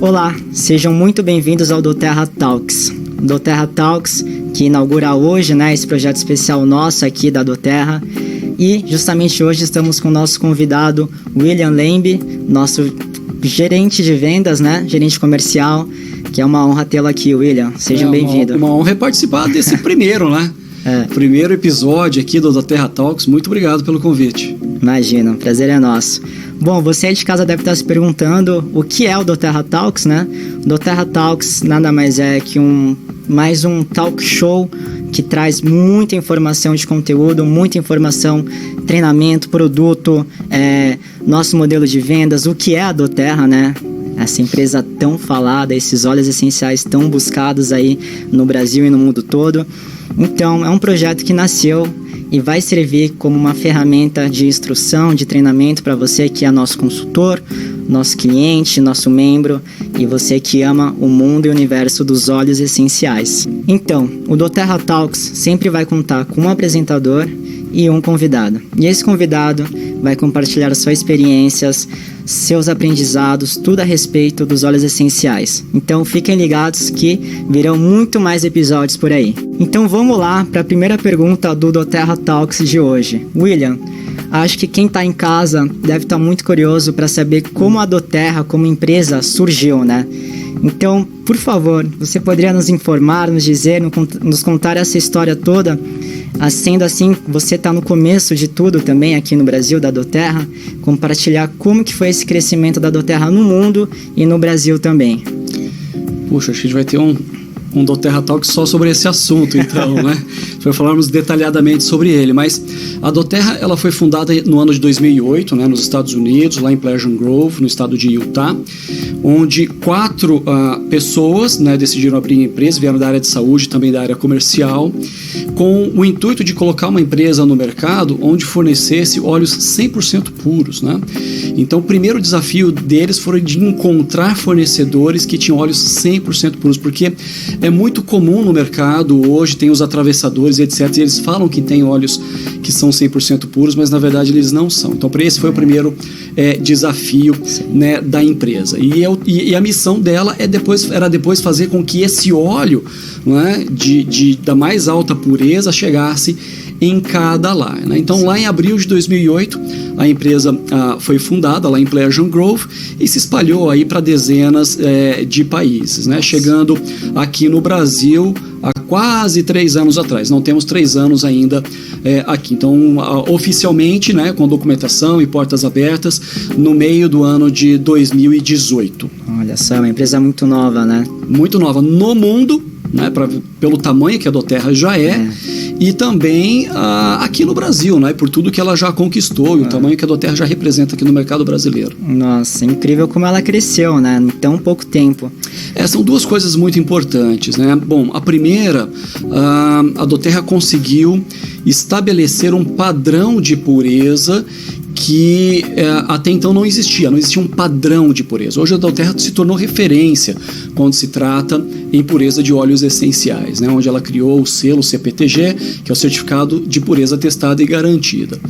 Olá, sejam muito bem-vindos ao doTERRA Talks. doTERRA Talks, que inaugura hoje, esse projeto especial nosso aqui da doTERRA. E justamente hoje estamos com o nosso convidado, William Lembe, nosso gerente de vendas, gerente comercial, que é uma honra tê-lo aqui, William. Seja bem-vindo. Uma honra participar desse primeiro, primeiro episódio aqui do doTERRA Talks. Muito obrigado pelo convite. Imagina, o prazer é nosso. Bom, você aí de casa deve estar se perguntando o que é o doTERRA Talks, O doTERRA Talks nada mais é que mais um talk show que traz muita informação de conteúdo, muita informação, treinamento, produto, nosso modelo de vendas, o que é a doTERRA, Essa empresa tão falada, esses óleos essenciais tão buscados aí no Brasil e no mundo todo. Então, é um projeto que nasceu e vai servir como uma ferramenta de instrução, de treinamento para você que é nosso consultor, nosso cliente, nosso membro e você que ama o mundo e o universo dos óleos essenciais. Então, o doTERRA Talks sempre vai contar com um apresentador e um convidado. E esse convidado vai compartilhar suas experiências, seus aprendizados, tudo a respeito dos óleos essenciais. Então fiquem ligados que virão muito mais episódios por aí. Então vamos lá para a primeira pergunta do doTERRA Talks de hoje. William, acho que quem está em casa deve estar muito curioso para saber como a doTERRA como empresa surgiu, Então, por favor, você poderia nos informar, nos dizer, nos contar essa história toda? Sendo assim, você está no começo de tudo também aqui no Brasil, da doTERRA, compartilhar como que foi esse crescimento da doTERRA no mundo e no Brasil também. Puxa, acho que a gente vai ter um doTERRA Talk só sobre esse assunto, então, para falarmos detalhadamente sobre ele. Mas a doTERRA, ela foi fundada no ano de 2008, nos Estados Unidos, lá em Pleasant Grove, no estado de Utah, onde 4 pessoas decidiram abrir a empresa, vieram da área de saúde, também da área comercial, com o intuito de colocar uma empresa no mercado onde fornecesse óleos 100% puros, Então, o primeiro desafio deles foi de encontrar fornecedores que tinham óleos 100% puros, porque é muito comum no mercado, hoje tem os atravessadores, etc, e eles falam que tem óleos que são 100% puros, mas na verdade eles não são. Então, esse foi o primeiro desafio da empresa. E a missão dela era depois fazer com que esse óleo da mais alta pureza chegasse em cada lar. Então, lá em abril de 2008, a empresa foi fundada lá em Pleasant Grove e se espalhou aí para dezenas de países, chegando aqui no Brasil há quase 3 anos atrás. Não temos 3 anos ainda aqui. Então, oficialmente, com documentação e portas abertas, no meio do ano de 2018. Olha só, é uma empresa muito nova, Muito nova no mundo, pelo tamanho que a doTERRA já e também aqui no Brasil, por tudo que ela já conquistou e o tamanho que a doTERRA já representa aqui no mercado brasileiro. Nossa, incrível como ela cresceu, em tão pouco tempo. São 2 coisas muito importantes, Bom, a primeira, a doTERRA conseguiu estabelecer um padrão de pureza que até então não existia um padrão de pureza. Hoje a doTERRA se tornou referência quando se trata em pureza de óleos essenciais, onde ela criou o selo CPTG, que é o Certificado de Pureza Testada e Garantida.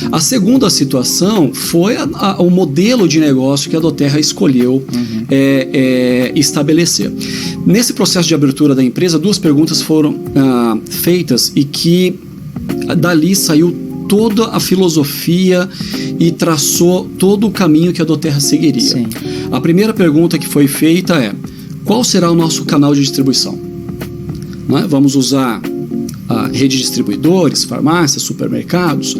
A segunda situação foi o modelo de negócio que a doTERRA escolheu estabelecer. Nesse processo de abertura da empresa, 2 perguntas foram feitas e que dali saiu toda a filosofia e traçou todo o caminho que a doTERRA seguiria. Sim. A primeira pergunta que foi feita é: qual será o nosso canal de distribuição? Vamos usar a rede de distribuidores, farmácias, supermercados,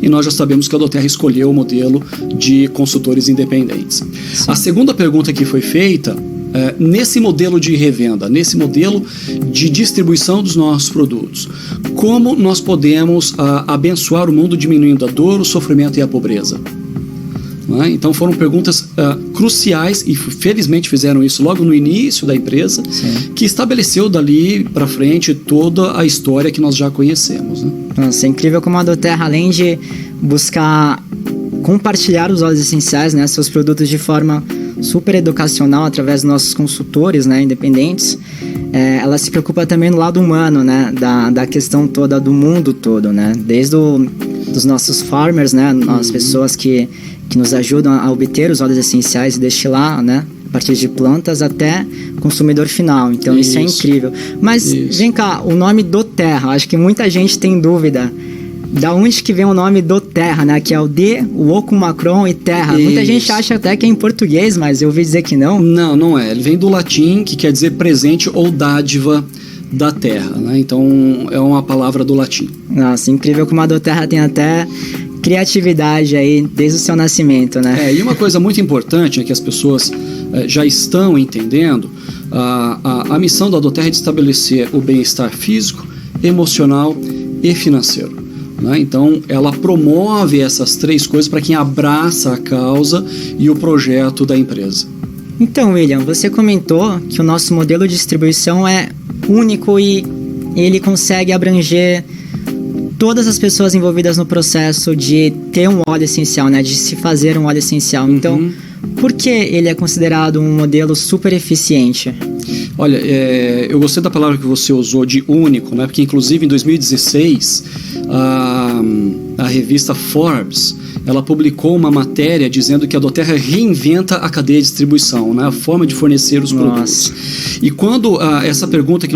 e nós já sabemos que a doTERRA escolheu o modelo de consultores independentes. Sim. A segunda pergunta que foi feita, nesse modelo de revenda, nesse modelo de distribuição dos nossos produtos, como nós podemos abençoar o mundo diminuindo a dor, o sofrimento e a pobreza? Então foram perguntas cruciais e felizmente fizeram isso logo no início da empresa. Sim. Que estabeleceu dali para frente toda a história que nós já conhecemos. Nossa, é incrível como a doTERRA, além de buscar compartilhar os óleos essenciais, seus produtos de forma super educacional através dos nossos consultores, independentes, ela se preocupa também no lado humano, da questão toda do mundo todo, desde dos nossos farmers, as pessoas que nos ajudam a obter os óleos essenciais e destilar, a partir de plantas até consumidor final. Então isso é incrível. Mas vem cá, o nome doTERRA, acho que muita gente tem dúvida. Da onde que vem o nome doTERRA, né? Que é o D, o O com Macron e terra. Isso. Muita gente acha até que é em português, mas eu ouvi dizer que não. Não, não é. Ele vem do latim, que quer dizer presente ou dádiva da terra, né? Então é uma palavra do latim. Nossa, incrível como a doTERRA tem até criatividade aí desde o seu nascimento, né? E uma coisa muito importante é que as pessoas já estão entendendo, a missão da doTERRA é de estabelecer o bem-estar físico, emocional e financeiro. Né? Então, ela promove essas 3 coisas para quem abraça a causa e o projeto da empresa. Então, William, você comentou que o nosso modelo de distribuição é único e ele consegue abranger todas as pessoas envolvidas no processo de ter um óleo essencial, né? De se fazer um óleo essencial. Então, por que ele é considerado um modelo super eficiente? Olha, eu gostei da palavra que você usou de único, né? Porque inclusive em 2016 a revista Forbes ela publicou uma matéria dizendo que a doTERRA reinventa a cadeia de distribuição, né? A forma de fornecer os produtos. E quando essa pergunta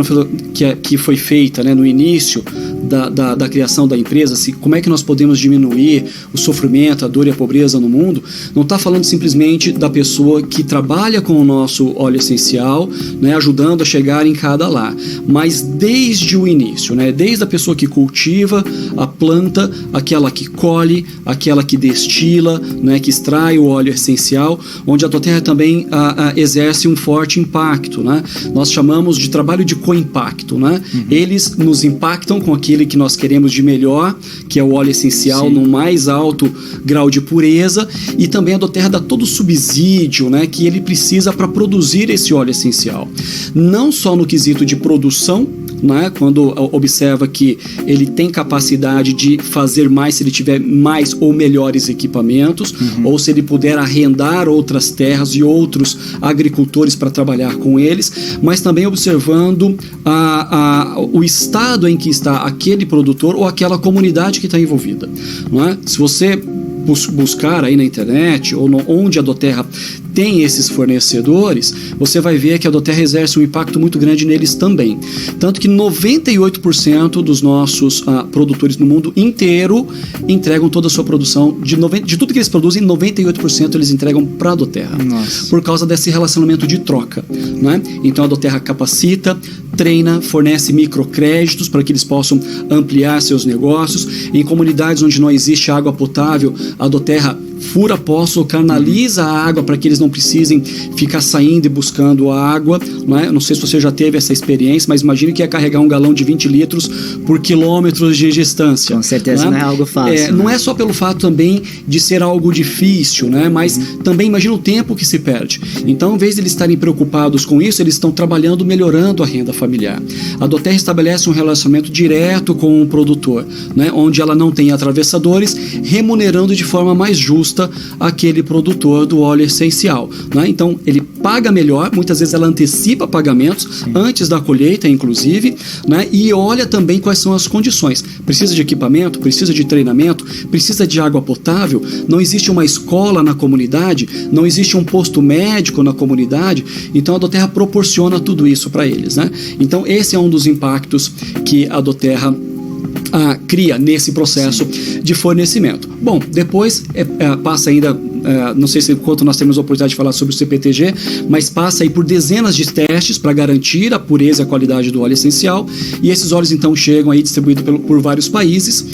que foi feita, né, no início da criação da empresa, como é que nós podemos diminuir o sofrimento, a dor e a pobreza no mundo, não está falando simplesmente da pessoa que trabalha com o nosso óleo essencial, né, ajudando a chegar em cada lar, mas desde o início, né, desde a pessoa que cultiva a planta, aquela que colhe, aquela que destila, né, que extrai o óleo essencial, onde a doTERRA também exerce um forte impacto, né? Nós chamamos de trabalho de co-impacto, né? Eles nos impactam com aquele que nós queremos de melhor, que é o óleo essencial no mais alto grau de pureza, e também a doTERRA dá todo o subsídio, né, que ele precisa para produzir esse óleo essencial. Não só no quesito de produção, né, quando observa que ele tem capacidade de fazer mais se ele tiver mais ou melhores equipamentos, ou se ele puder arrendar outras terras e outros agricultores para trabalhar com eles, mas também observando o estado em que está aquele produtor ou aquela comunidade que está envolvida. Não é? Se você buscar aí na internet ou onde a doTERRA tem esses fornecedores, você vai ver que a doTERRA exerce um impacto muito grande neles também. Tanto que 98% dos nossos produtores no mundo inteiro entregam toda a sua produção, de tudo que eles produzem, 98% eles entregam para a doTERRA. Por causa desse relacionamento de troca, né? Então a doTERRA capacita, treina, fornece microcréditos para que eles possam ampliar seus negócios. Em comunidades onde não existe água potável, a doTERRA fura poço ou canaliza a água para que eles não precisem ficar saindo e buscando a água, não é? Não sei se você já teve essa experiência, mas imagine que é carregar um galão de 20 litros por quilômetros de distância. Com certeza não é algo fácil. Não é só pelo fato também de ser algo difícil, né? Mas também imagina o tempo que se perde. Então, em vez de eles estarem preocupados com isso, eles estão trabalhando, melhorando a renda familiar. A doTERRA estabelece um relacionamento direto com o produtor, né? Onde ela não tem atravessadores, remunerando de forma mais justa aquele produtor do óleo essencial, né? Então ele paga melhor, muitas vezes ela antecipa pagamentos antes da colheita, inclusive, né? E olha também quais são as condições. Precisa de equipamento, precisa de treinamento, precisa de água potável, não existe uma escola na comunidade, não existe um posto médico na comunidade, então a doTERRA proporciona tudo isso para eles, né? Então esse é um dos impactos que a doTERRA cria nesse processo de fornecimento. Bom, depois passa ainda, não sei se quanto nós temos a oportunidade de falar sobre o CPTG, mas passa aí por dezenas de testes para garantir a pureza e a qualidade do óleo essencial, e esses óleos então chegam aí distribuídos por vários países,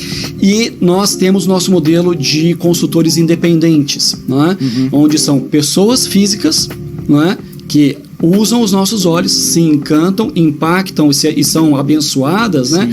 e nós temos nosso modelo de consultores independentes, não é? Onde são pessoas físicas, não é? Que usam os nossos óleos, se encantam, impactam e são abençoadas, né?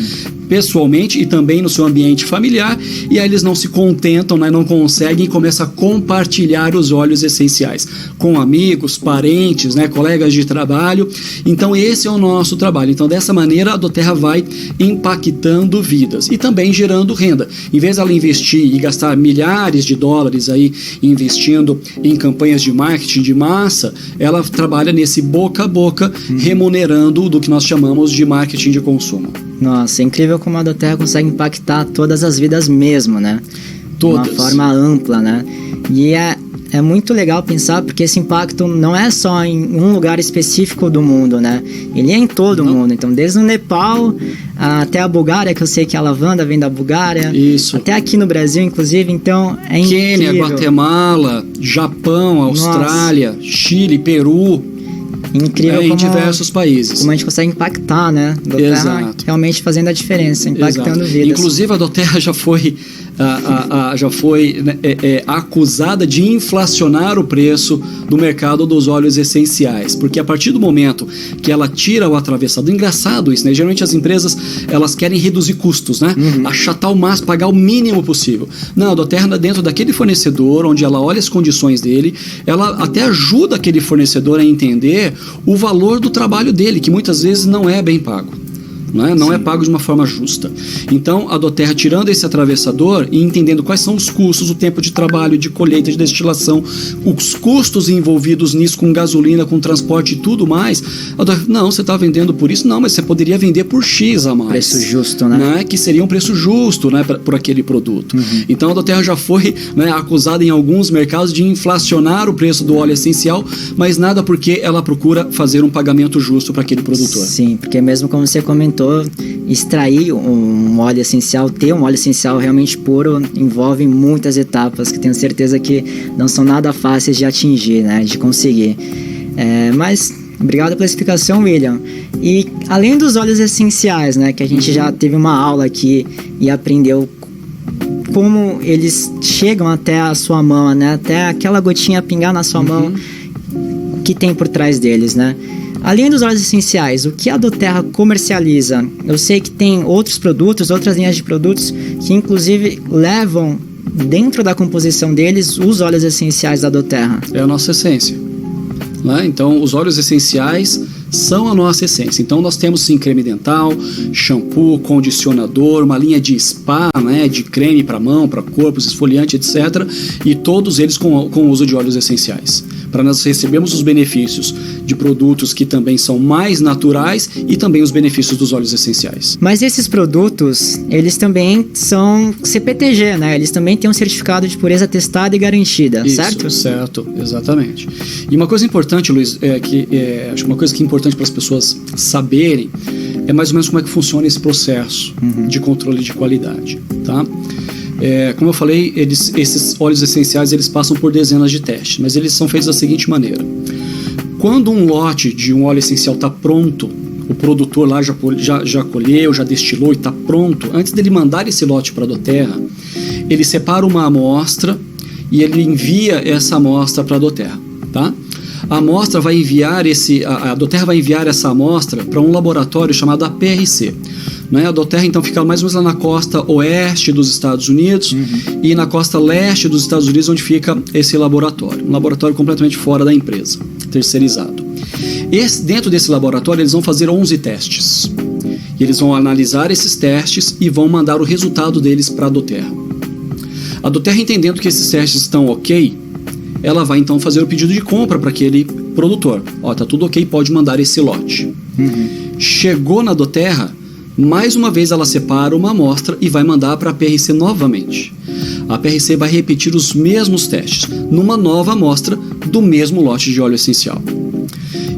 Pessoalmente e também no seu ambiente familiar, e aí eles não se contentam, né, não conseguem e começam a compartilhar os óleos essenciais com amigos, parentes, né, colegas de trabalho. Então esse é o nosso trabalho. Então dessa maneira a doTERRA vai impactando vidas e também gerando renda. Em vez dela investir e gastar milhares de dólares aí investindo em campanhas de marketing de massa, ela trabalha nesse boca a boca, remunerando do que nós chamamos de marketing de consumo. Nossa, é incrível como a doTERRA consegue impactar todas as vidas mesmo, né? Todas. De uma forma ampla, né? E é é muito legal pensar, porque esse impacto não é só em um lugar específico do mundo, né? Ele é em todo o mundo. Então, desde o Nepal até a Bulgária, que eu sei que a lavanda vem da Bulgária. Isso. Até aqui no Brasil, inclusive. Então, é Quênia, incrível. Guatemala, Japão, Austrália, Chile, Peru. Incrível em diversos países. Como a gente consegue impactar, né? doTERRA Exato. realmente fazendo a diferença, impactando vidas. Inclusive a doTERRA já foi acusada de inflacionar o preço do mercado dos óleos essenciais, porque a partir do momento que ela tira o atravessador, engraçado isso, né? Geralmente as empresas elas querem reduzir custos, né? Achatar o máximo, pagar o mínimo possível. Não, a doTERRA dentro daquele fornecedor, onde ela olha as condições dele, ela até ajuda aquele fornecedor a entender o valor do trabalho dele, que muitas vezes não é bem pago. Não é pago de uma forma justa. Então, a doTERRA tirando esse atravessador e entendendo quais são os custos, o tempo de trabalho, de colheita, de destilação, os custos envolvidos nisso com gasolina, com transporte e tudo mais, a doTERRA, não, você está vendendo por isso? Não, mas você poderia vender por X a mais. Preço justo, né? Que seria um preço justo, né, por aquele produto. Então, a doTERRA já foi, né, acusada em alguns mercados de inflacionar o preço do óleo essencial, mas nada porque ela procura fazer um pagamento justo para aquele produtor. Sim, porque mesmo como você comentou, extrair um óleo essencial, ter um óleo essencial realmente puro, envolve muitas etapas que tenho certeza que não são nada fáceis de atingir, né, de conseguir. Mas obrigado pela explicação, William. E além dos óleos essenciais, né, que a gente já teve uma aula aqui e aprendeu como eles chegam até a sua mão, né, até aquela gotinha pingar na sua mão, o que tem por trás deles, né? Além dos óleos essenciais, o que a doTERRA comercializa? Eu sei que tem outros produtos, outras linhas de produtos que inclusive levam dentro da composição deles os óleos essenciais da doTERRA. É a nossa essência, né? Então, os óleos essenciais são a nossa essência. Então, nós temos sim creme dental, shampoo, condicionador, uma linha de spa, né, de creme para mão, para corpo, esfoliante, etc. E todos eles com o uso de óleos essenciais. Para nós recebermos os benefícios de produtos que também são mais naturais e também os benefícios dos óleos essenciais. Mas esses produtos, eles também são CPTG, né? Eles também têm um certificado de pureza testada e garantida, certo? Certo, exatamente. E uma coisa importante, Luiz, acho que uma coisa que é importante para as pessoas saberem é mais ou menos como é que funciona esse processo de controle de qualidade, tá? Como eu falei, esses óleos essenciais eles passam por dezenas de testes, mas eles são feitos da seguinte maneira. Quando um lote de um óleo essencial está pronto, o produtor lá já colheu, já destilou e está pronto, antes dele mandar esse lote para a doTERRA, ele separa uma amostra e ele envia essa amostra para a doTERRA, tá? A amostra vai enviar a doTERRA vai enviar essa amostra para um laboratório chamado APRC. Né? A doTERRA então fica mais ou menos lá na costa oeste dos Estados Unidos e na costa leste dos Estados Unidos onde fica esse laboratório. Um laboratório completamente fora da empresa, terceirizado. Dentro desse laboratório eles vão fazer 11 testes. E eles vão analisar esses testes e vão mandar o resultado deles para a doTERRA. A doTERRA, entendendo que esses testes estão ok, ela vai então fazer o pedido de compra para aquele produtor. Tá tudo ok, pode mandar esse lote. Chegou na doTERRA, mais uma vez ela separa uma amostra e vai mandar para a PRC novamente. A PRC vai repetir os mesmos testes numa nova amostra do mesmo lote de óleo essencial.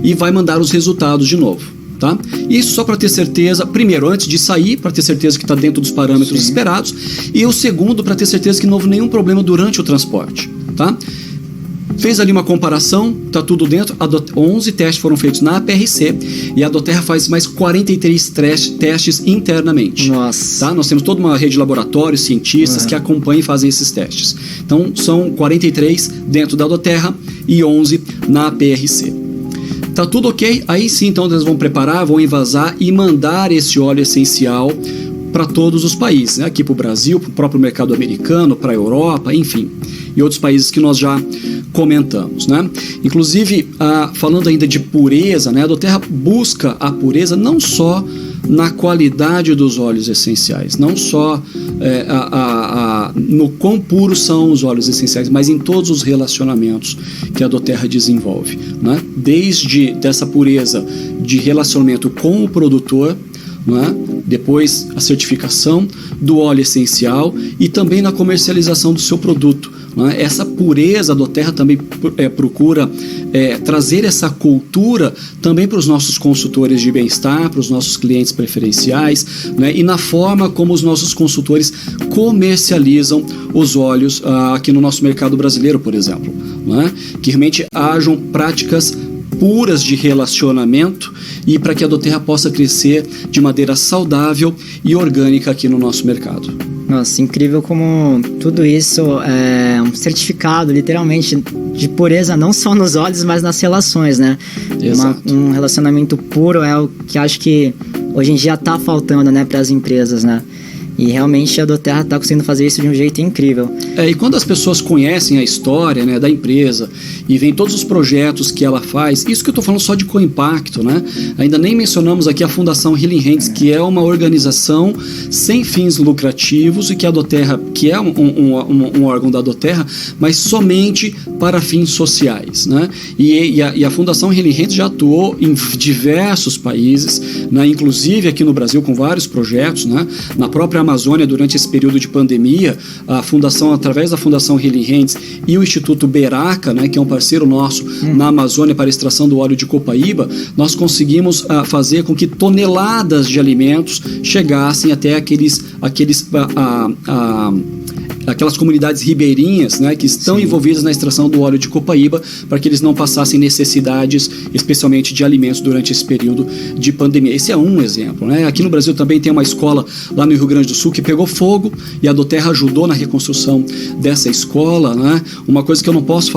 E vai mandar os resultados de novo. Tá? Isso só para ter certeza, primeiro, antes de sair, para ter certeza que está dentro dos parâmetros esperados, e o segundo, para ter certeza que não houve nenhum problema durante o transporte. Tá? Fez ali uma comparação, está tudo dentro. 11 testes foram feitos na APRC e a doTERRA faz mais 43 testes internamente. Nossa. Tá? Nós temos toda uma rede de laboratórios, cientistas que acompanham e fazem esses testes. Então, são 43 dentro da doTERRA e 11 na APRC. Tá tudo ok? Aí sim, então, eles vão preparar, vão envasar e mandar esse óleo essencial para todos os países, né? Aqui para o Brasil, para o próprio mercado americano, para a Europa, enfim, e outros países que nós já comentamos, né? Inclusive, falando ainda de pureza, né? A doTERRA busca a pureza não só na qualidade dos óleos essenciais, não só no quão puros são os óleos essenciais, mas em todos os relacionamentos que a doTERRA desenvolve, né? Desde dessa pureza de relacionamento com o produtor, né? Depois a certificação do óleo essencial e também na comercialização do seu produto, né? Essa pureza a doTERRA também procura trazer essa cultura também para os nossos consultores de bem-estar, para os nossos clientes preferenciais, né? E na forma como os nossos consultores comercializam os óleos aqui no nosso mercado brasileiro, por exemplo, né? Que realmente hajam práticas puras de relacionamento e para que a doTERRA possa crescer de maneira saudável e orgânica aqui no nosso mercado. Nossa, incrível como tudo isso é um certificado, literalmente, de pureza não só nos olhos, mas nas relações, né? Exato. Um relacionamento puro é o que acho que hoje em dia está faltando, né, para as empresas, né? E realmente a doTERRA está conseguindo fazer isso de um jeito incrível. E quando as pessoas conhecem a história, né, da empresa e veem todos os projetos que ela faz, isso que eu estou falando só de coimpacto, né? Ainda nem mencionamos aqui a Fundação Healing Hands, que é uma organização sem fins lucrativos e que a doTERRA, que é um órgão da doTERRA, mas somente para fins sociais, né? E a Fundação Healing Hands já atuou em diversos países, né, inclusive aqui no Brasil com vários projetos, né? Na própria Amazônia, durante esse período de pandemia, a fundação, através da Fundação Healing Hands e o Instituto Beraca, né, que é um parceiro nosso na Amazônia para a extração do óleo de copaíba, nós conseguimos fazer com que toneladas de alimentos chegassem até aquelas comunidades ribeirinhas, né, que estão envolvidas na extração do óleo de copaíba, para que eles não passassem necessidades, especialmente de alimentos, durante esse período de pandemia. Esse é um exemplo, né? Aqui no Brasil também tem uma escola lá no Rio Grande do Sul que pegou fogo e a doTERRA ajudou na reconstrução dessa escola, né? Uma coisa que eu não posso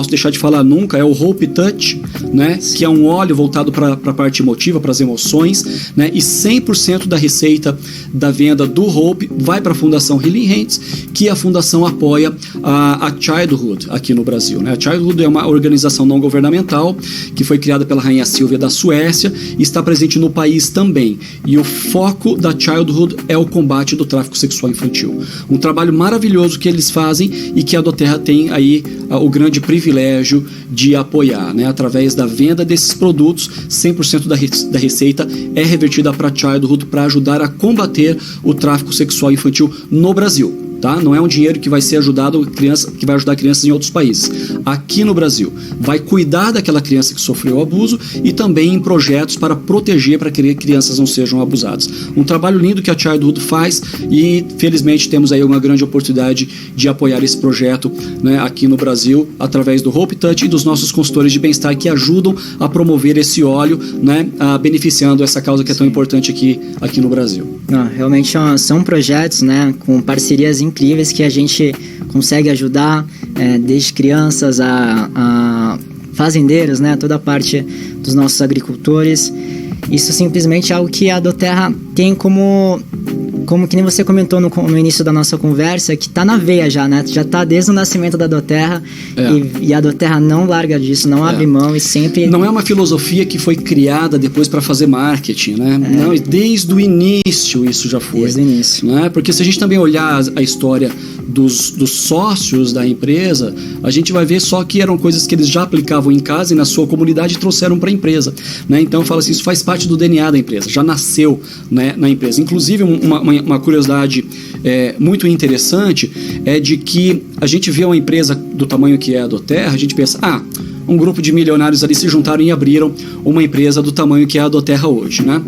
deixar de falar nunca é o Hope Touch, né? Que é um óleo voltado para a parte emotiva, para as emoções, né? E 100% da receita da venda do Hope vai para a Fundação Healing Hands, que a fundação apoia a Childhood aqui no Brasil, né? A Childhood é uma organização não governamental que foi criada pela Rainha Silvia da Suécia e está presente no país também. E o foco da Childhood é o combate do tráfico sexual infantil. Um trabalho maravilhoso que eles fazem e que a doTERRA tem aí o grande privilégio de apoiar, né? Através da venda desses produtos, 100% da receita é revertida para a Childhood para ajudar a combater o tráfico sexual infantil no Brasil. Tá? Não é um dinheiro que vai ser que vai ajudar crianças em outros países. Aqui no Brasil, vai cuidar daquela criança que sofreu abuso e também em projetos para proteger, para que crianças não sejam abusadas. Um trabalho lindo que a Childhood faz e felizmente temos aí uma grande oportunidade de apoiar esse projeto, né, aqui no Brasil, através do Hope Touch e dos nossos consultores de bem-estar que ajudam a promover esse óleo, né, beneficiando essa causa que é tão importante aqui no Brasil. Realmente são projetos, né, com parcerias incríveis que a gente consegue ajudar desde crianças a fazendeiros, né, toda a parte dos nossos agricultores. Isso simplesmente é algo que a doTERRA tem como que nem você comentou no início da nossa conversa, que está na veia já, né? Já está desde o nascimento da doTERRA e a doTERRA não larga disso, não abre mão e sempre... Não é uma filosofia que foi criada depois para fazer marketing, né? Não, desde o início isso já foi. Desde o início. Né? Porque se a gente também olhar a história dos sócios da empresa, a gente vai ver só que eram coisas que eles já aplicavam em casa e na sua comunidade e trouxeram para a empresa, né? Então fala assim, isso faz parte do DNA da empresa, já nasceu, né, na empresa. Inclusive uma curiosidade muito interessante é de que a gente vê uma empresa do tamanho que é a doTERRA, a gente pensa, um grupo de milionários ali se juntaram e abriram uma empresa do tamanho que é a doTERRA hoje, né?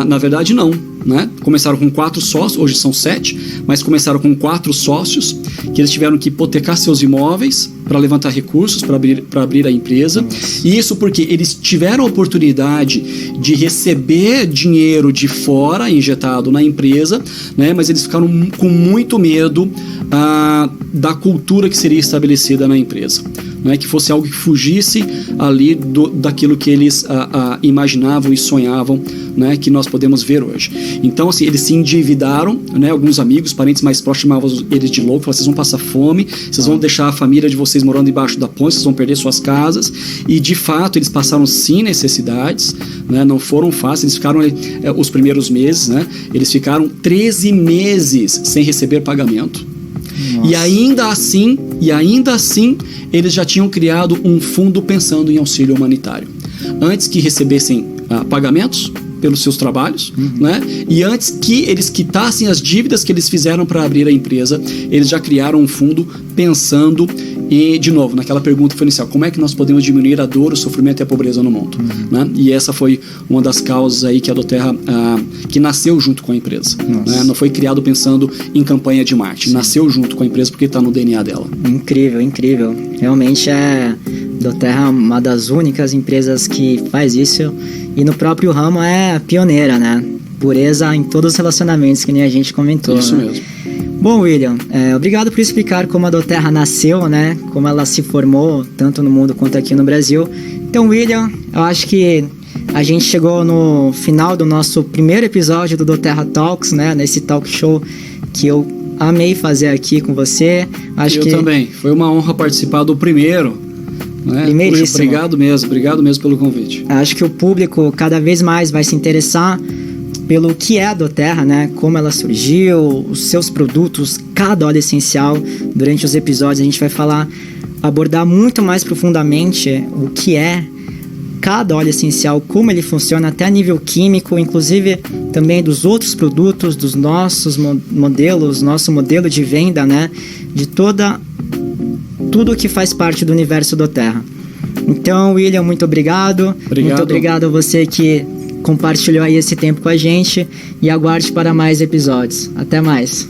Na verdade não, né? Começaram com 4 sócios, hoje são 7, mas começaram com 4 sócios, que eles tiveram que hipotecar seus imóveis para levantar recursos, para abrir a empresa. E isso porque eles tiveram a oportunidade de receber dinheiro de fora injetado na empresa, né? Mas eles ficaram com muito medo da cultura que seria estabelecida na empresa, né? Que fosse algo que fugisse ali daquilo que eles imaginavam e sonhavam, né? Que nós podemos ver hoje. Então, assim, eles se endividaram, né? Alguns amigos, parentes mais próximos chamavam eles de louco, falaram, vocês vão passar fome, vocês vão deixar a família de vocês morando embaixo da ponte, vocês vão perder suas casas. E de fato eles passaram sim necessidades, né? Não foram fáceis, eles ficaram os primeiros meses, né? Eles ficaram 13 meses sem receber pagamento. Nossa. E ainda assim eles já tinham criado um fundo pensando em auxílio humanitário. Antes que recebessem pagamentos, pelos seus trabalhos, né? E antes que eles quitassem as dívidas que eles fizeram para abrir a empresa, eles já criaram um fundo pensando de novo, naquela pergunta que foi inicial, como é que nós podemos diminuir a dor, o sofrimento e a pobreza no mundo, né? E essa foi uma das causas aí que a Doterra, que nasceu junto com a empresa, né? Não foi criado pensando em campanha de marketing, nasceu junto com a empresa porque está no DNA dela. Incrível, incrível. Realmente Doterra é uma das únicas empresas que faz isso e no próprio ramo é pioneira, né? Pureza em todos os relacionamentos, que nem a gente comentou. Isso, né? mesmo. Bom, William, obrigado por explicar como a Doterra nasceu, né? Como ela se formou, tanto no mundo quanto aqui no Brasil. Então, William, eu acho que a gente chegou no final do nosso primeiro episódio do Doterra Talks, né? Nesse talk show que eu amei fazer aqui com você. Eu também. Foi uma honra participar do primeiro. Né? Primeiríssimo. Puxa, obrigado mesmo pelo convite. Acho que o público cada vez mais vai se interessar pelo que é a Doterra, né? Como ela surgiu, os seus produtos, cada óleo essencial. Durante os episódios a gente vai abordar muito mais profundamente o que é cada óleo essencial, como ele funciona até a nível químico, inclusive também dos outros produtos, dos nossos modelos, nosso modelo de venda, né? De tudo que faz parte do universo Doterra. Então, William, muito obrigado. Muito obrigado a você que compartilhou aí esse tempo com a gente e aguarde para mais episódios. Até mais.